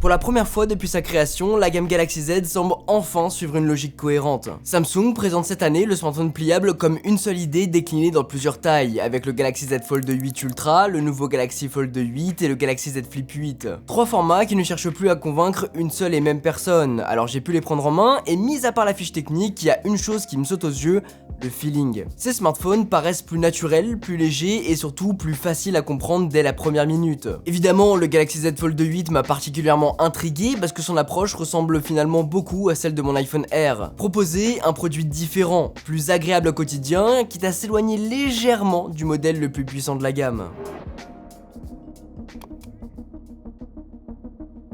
Pour la première fois depuis sa création, la gamme Galaxy Z semble enfin suivre une logique cohérente. Samsung présente cette année le smartphone pliable comme une seule idée déclinée dans plusieurs tailles, avec le Galaxy Z Fold 8 Ultra, le nouveau Galaxy Fold 8 et le Galaxy Z Flip 8. Trois formats qui ne cherchent plus à convaincre une seule et même personne, alors j'ai pu les prendre en main et mis à part la fiche technique, il y a une chose qui me saute aux yeux, le feeling. Ces smartphones paraissent plus naturels, plus légers et surtout plus faciles à comprendre dès la première minute. Évidemment, le Galaxy Z Fold 8 m'a particulièrement intrigué parce que son approche ressemble finalement beaucoup à celle de mon iPhone Air. Proposer un produit différent, plus agréable au quotidien, quitte à s'éloigner légèrement du modèle le plus puissant de la gamme.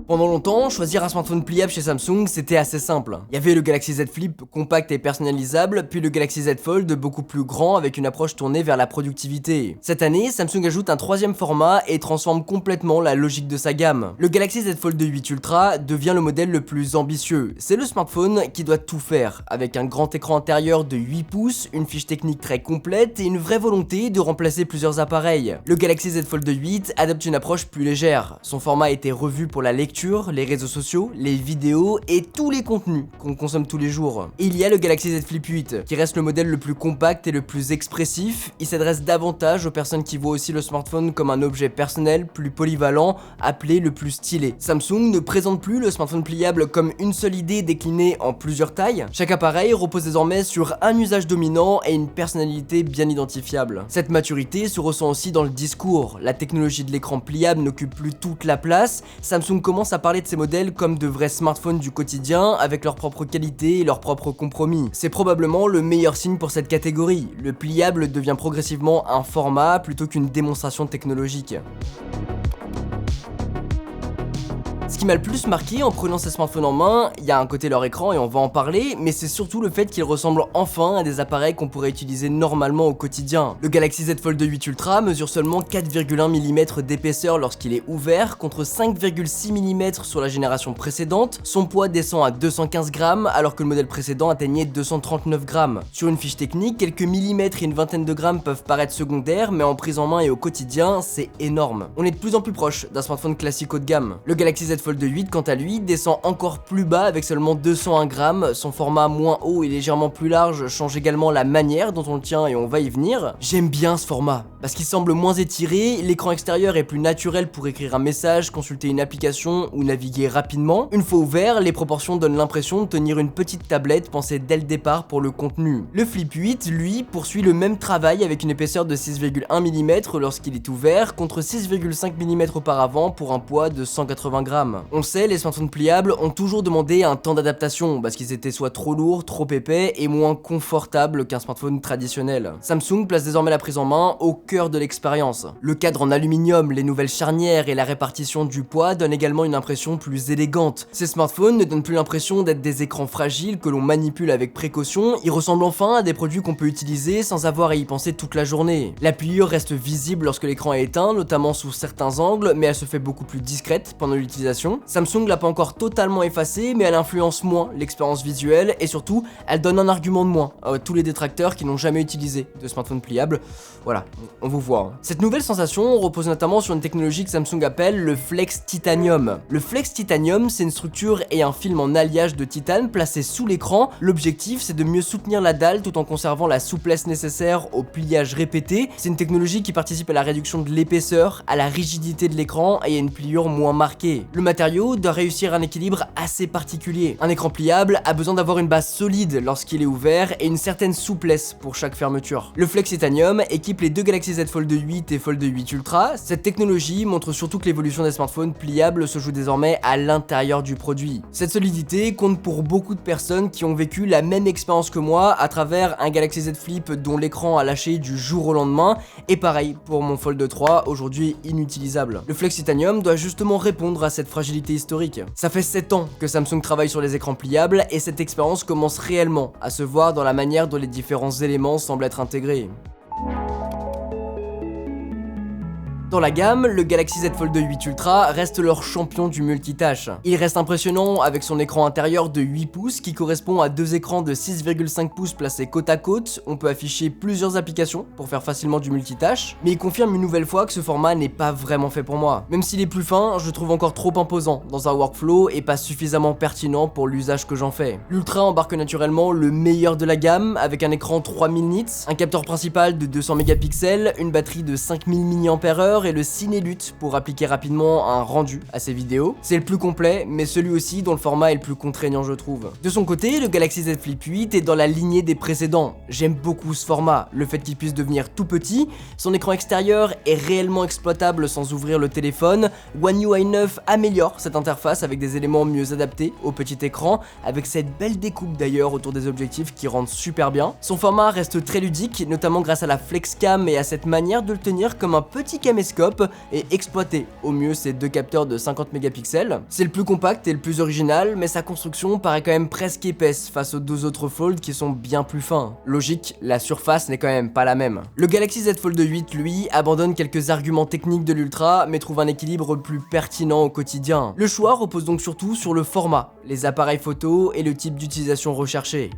Pendant longtemps, choisir un smartphone pliable chez Samsung, c'était assez simple. Il y avait le Galaxy Z Flip compact et personnalisable, puis le Galaxy Z Fold beaucoup plus grand avec une approche tournée vers la productivité. Cette année, Samsung ajoute un troisième format et transforme complètement la logique de sa gamme. Le Galaxy Z Fold 8 Ultra devient le modèle le plus ambitieux. C'est le smartphone qui doit tout faire, avec un grand écran intérieur de 8 pouces, une fiche technique très complète et une vraie volonté de remplacer plusieurs appareils. Le Galaxy Z Fold 8 adopte une approche plus légère. Son format a été revu pour la lecture, les réseaux sociaux, les vidéos et tous les contenus qu'on consomme tous les jours. Et il y a le Galaxy Z Flip 8 qui reste le modèle le plus compact et le plus expressif. Il s'adresse davantage aux personnes qui voient aussi le smartphone comme un objet personnel plus polyvalent, appelé le plus stylé. Samsung ne présente plus le smartphone pliable comme une seule idée déclinée en plusieurs tailles. Chaque appareil repose désormais sur un usage dominant et une personnalité bien identifiable. Cette maturité se ressent aussi dans le discours. La technologie de l'écran pliable n'occupe plus toute la place. Samsung commence à parler de ces modèles comme de vrais smartphones du quotidien avec leur propre qualité et leurs propres compromis. C'est probablement le meilleur signe pour cette catégorie. Le pliable devient progressivement un format plutôt qu'une démonstration technologique. Ce qui m'a le plus marqué en prenant ces smartphones en main, il y a un côté leur écran et on va en parler, mais c'est surtout le fait qu'ils ressemblent enfin à des appareils qu'on pourrait utiliser normalement au quotidien. Le Galaxy Z Fold 8 Ultra mesure seulement 4,1 mm d'épaisseur lorsqu'il est ouvert, contre 5,6 mm sur la génération précédente. Son poids descend à 215 grammes alors que le modèle précédent atteignait 239 grammes. Sur une fiche technique, quelques millimètres et une vingtaine de grammes peuvent paraître secondaires, mais en prise en main et au quotidien, c'est énorme. On est de plus en plus proche d'un smartphone classique haut de gamme. Le Galaxy Z Fold 8 quant à lui descend encore plus bas avec seulement 201 grammes, son format moins haut et légèrement plus large change également la manière dont on le tient et on va y venir. J'aime bien ce format, parce qu'il semble moins étiré, l'écran extérieur est plus naturel pour écrire un message, consulter une application ou naviguer rapidement. Une fois ouvert, les proportions donnent l'impression de tenir une petite tablette pensée dès le départ pour le contenu. Le Flip 8, lui, poursuit le même travail avec une épaisseur de 6,1 mm lorsqu'il est ouvert, contre 6,5 mm auparavant pour un poids de 180 grammes. On le sait, les smartphones pliables ont toujours demandé un temps d'adaptation parce qu'ils étaient soit trop lourds, trop épais et moins confortables qu'un smartphone traditionnel. Samsung place désormais la prise en main au cœur de l'expérience. Le cadre en aluminium, les nouvelles charnières et la répartition du poids donnent également une impression plus élégante. Ces smartphones ne donnent plus l'impression d'être des écrans fragiles que l'on manipule avec précaution, ils ressemblent enfin à des produits qu'on peut utiliser sans avoir à y penser toute la journée. La pliure reste visible lorsque l'écran est éteint, notamment sous certains angles, mais elle se fait beaucoup plus discrète pendant l'utilisation. Samsung l'a pas encore totalement effacée, mais elle influence moins l'expérience visuelle et surtout, elle donne un argument de moins à tous les détracteurs qui n'ont jamais utilisé de smartphone pliable. Voilà, on vous voit. Cette nouvelle sensation repose notamment sur une technologie que Samsung appelle le Flex Titanium. Le Flex Titanium, c'est une structure et un film en alliage de titane placé sous l'écran. L'objectif, c'est de mieux soutenir la dalle tout en conservant la souplesse nécessaire au pliage répété. C'est une technologie qui participe à la réduction de l'épaisseur, à la rigidité de l'écran et à une pliure moins marquée. Le matériau doit réussir un équilibre assez particulier. Un écran pliable a besoin d'avoir une base solide lorsqu'il est ouvert et une certaine souplesse pour chaque fermeture. Le Flex Titanium équipe les deux Galaxy Z Fold 8 et Fold 8 Ultra. Cette technologie montre surtout que l'évolution des smartphones pliables se joue désormais à l'intérieur du produit. Cette solidité compte pour beaucoup de personnes qui ont vécu la même expérience que moi à travers un Galaxy Z Flip dont l'écran a lâché du jour au lendemain, et pareil pour mon Fold 3, aujourd'hui inutilisable. Le Flex Titanium doit justement répondre à cette fragilité historique. Ça fait 7 ans que Samsung travaille sur les écrans pliables et cette expérience commence réellement à se voir dans la manière dont les différents éléments semblent être intégrés. Dans la gamme, le Galaxy Z Fold 8 Ultra reste leur champion du multitâche. Il reste impressionnant avec son écran intérieur de 8 pouces qui correspond à deux écrans de 6,5 pouces placés côte à côte. On peut afficher plusieurs applications pour faire facilement du multitâche, mais il confirme une nouvelle fois que ce format n'est pas vraiment fait pour moi. Même s'il est plus fin, je le trouve encore trop imposant dans un workflow et pas suffisamment pertinent pour l'usage que j'en fais. L'Ultra embarque naturellement le meilleur de la gamme avec un écran 3000 nits, un capteur principal de 200 mégapixels, une batterie de 5000 mAh et le Ciné-Lut pour appliquer rapidement un rendu à ses vidéos. C'est le plus complet, mais celui aussi dont le format est le plus contraignant je trouve. De son côté, le Galaxy Z Flip 8 est dans la lignée des précédents. J'aime beaucoup ce format, le fait qu'il puisse devenir tout petit, son écran extérieur est réellement exploitable sans ouvrir le téléphone, One UI 9 améliore cette interface avec des éléments mieux adaptés au petit écran, avec cette belle découpe d'ailleurs autour des objectifs qui rendent super bien. Son format reste très ludique, notamment grâce à la FlexCam et à cette manière de le tenir comme un petit caméscope et exploiter au mieux ses deux capteurs de 50 mégapixels. C'est le plus compact et le plus original, mais sa construction paraît quand même presque épaisse face aux deux autres Fold qui sont bien plus fins. Logique, la surface n'est quand même pas la même. Le Galaxy Z Fold 8, lui, abandonne quelques arguments techniques de l'Ultra, mais trouve un équilibre plus pertinent au quotidien. Le choix repose donc surtout sur le format, les appareils photo et le type d'utilisation recherché.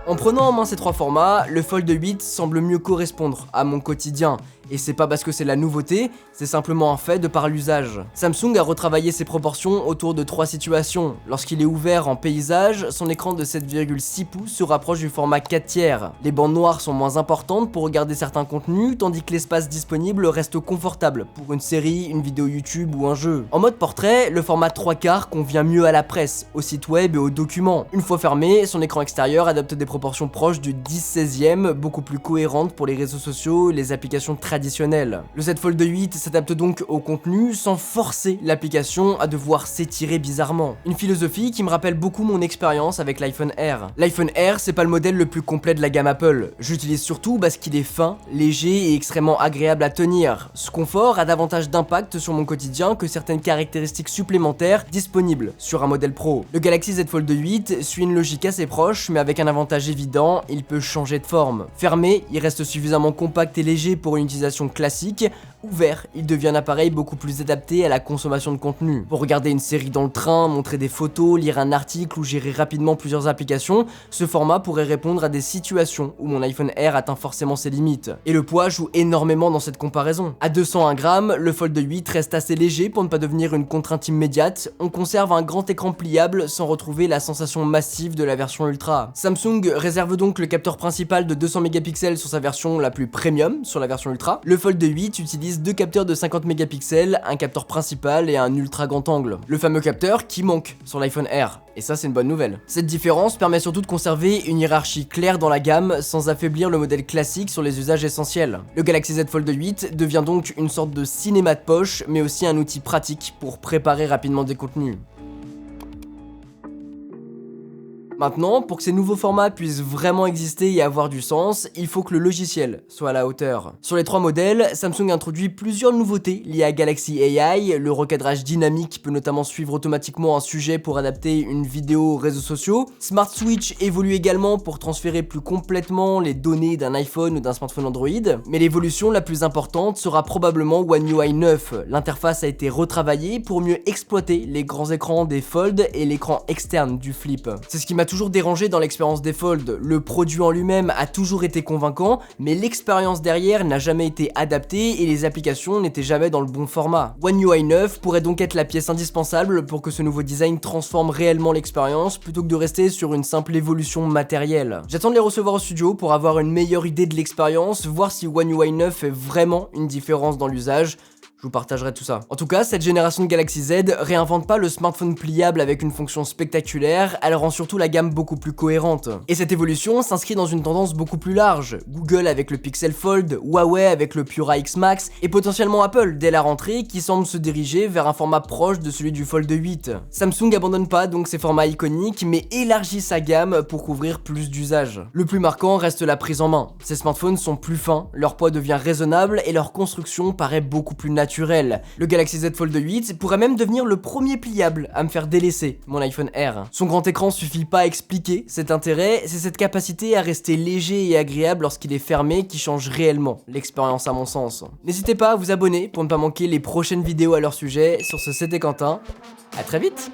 En prenant en main ces trois formats, le Fold 8 semble mieux correspondre à mon quotidien. Et c'est pas parce que c'est la nouveauté, c'est simplement un fait de par l'usage. Samsung a retravaillé ses proportions autour de trois situations. Lorsqu'il est ouvert en paysage, son écran de 7,6 pouces se rapproche du format 4/3. Les bandes noires sont moins importantes pour regarder certains contenus, tandis que l'espace disponible reste confortable pour une série, une vidéo YouTube ou un jeu. En mode portrait, le format 3/4 convient mieux à la presse, au site web et aux documents. Une fois fermé, son écran extérieur adopte des proportions proches du 10/16, beaucoup plus cohérentes pour les réseaux sociaux et les applications traditionnelles. Le Z Fold 8 s'adapte donc au contenu sans forcer l'application à devoir s'étirer bizarrement. Une philosophie qui me rappelle beaucoup mon expérience avec l'iPhone Air. L'iPhone Air, c'est pas le modèle le plus complet de la gamme Apple. J'utilise surtout parce qu'il est fin, léger et extrêmement agréable à tenir. Ce confort a davantage d'impact sur mon quotidien que certaines caractéristiques supplémentaires disponibles sur un modèle pro. Le Galaxy Z Fold 8 suit une logique assez proche, mais avec un avantage évident, il peut changer de forme. Fermé, il reste suffisamment compact et léger pour une utilisation classique. Ouvert, il devient un appareil beaucoup plus adapté à la consommation de contenu. Pour regarder une série dans le train, montrer des photos, lire un article ou gérer rapidement plusieurs applications, ce format pourrait répondre à des situations où mon iPhone Air atteint forcément ses limites. Et le poids joue énormément dans cette comparaison. À 201 grammes, le Fold 8 reste assez léger pour ne pas devenir une contrainte immédiate. On conserve un grand écran pliable sans retrouver la sensation massive de la version Ultra. Samsung réserve donc le capteur principal de 200 mégapixels sur sa version la plus premium, sur la version Ultra. Le Fold 8 utilise deux capteurs de 50 mégapixels, un capteur principal et un ultra grand angle. Le fameux capteur qui manque sur l'iPhone Air. Et ça, c'est une bonne nouvelle. Cette différence permet surtout de conserver une hiérarchie claire dans la gamme sans affaiblir le modèle classique sur les usages essentiels. Le Galaxy Z Fold 8 devient donc une sorte de cinéma de poche, mais aussi un outil pratique pour préparer rapidement des contenus. Maintenant, pour que ces nouveaux formats puissent vraiment exister et avoir du sens, il faut que le logiciel soit à la hauteur. Sur les trois modèles, Samsung introduit plusieurs nouveautés liées à Galaxy AI. Le recadrage dynamique peut notamment suivre automatiquement un sujet pour adapter une vidéo aux réseaux sociaux. Smart Switch évolue également pour transférer plus complètement les données d'un iPhone ou d'un smartphone Android. Mais l'évolution la plus importante sera probablement One UI 9. L'interface a été retravaillée pour mieux exploiter les grands écrans des Fold et l'écran externe du Flip. C'est ce qui m'a toujours dérangé dans l'expérience des Fold. Le produit en lui-même a toujours été convaincant, mais l'expérience derrière n'a jamais été adaptée et les applications n'étaient jamais dans le bon format. One UI 9 pourrait donc être la pièce indispensable pour que ce nouveau design transforme réellement l'expérience plutôt que de rester sur une simple évolution matérielle. J'attends de les recevoir au studio pour avoir une meilleure idée de l'expérience, voir si One UI 9 fait vraiment une différence dans l'usage. Je vous partagerai tout ça. En tout cas, cette génération de Galaxy Z réinvente pas le smartphone pliable avec une fonction spectaculaire, elle rend surtout la gamme beaucoup plus cohérente. Et cette évolution s'inscrit dans une tendance beaucoup plus large. Google avec le Pixel Fold, Huawei avec le Pura X Max, et potentiellement Apple dès la rentrée qui semble se diriger vers un format proche de celui du Fold 8. Samsung abandonne pas donc ses formats iconiques, mais élargit sa gamme pour couvrir plus d'usages. Le plus marquant reste la prise en main. Ces smartphones sont plus fins, leur poids devient raisonnable et leur construction paraît beaucoup plus naturelle. naturel. Le Galaxy Z Fold 8 pourrait même devenir le premier pliable à me faire délaisser mon iPhone R. Son grand écran suffit pas à expliquer cet intérêt, c'est cette capacité à rester léger et agréable lorsqu'il est fermé qui change réellement l'expérience à mon sens. N'hésitez pas à vous abonner pour ne pas manquer les prochaines vidéos à leur sujet. Sur ce, c'était Quentin, à très vite.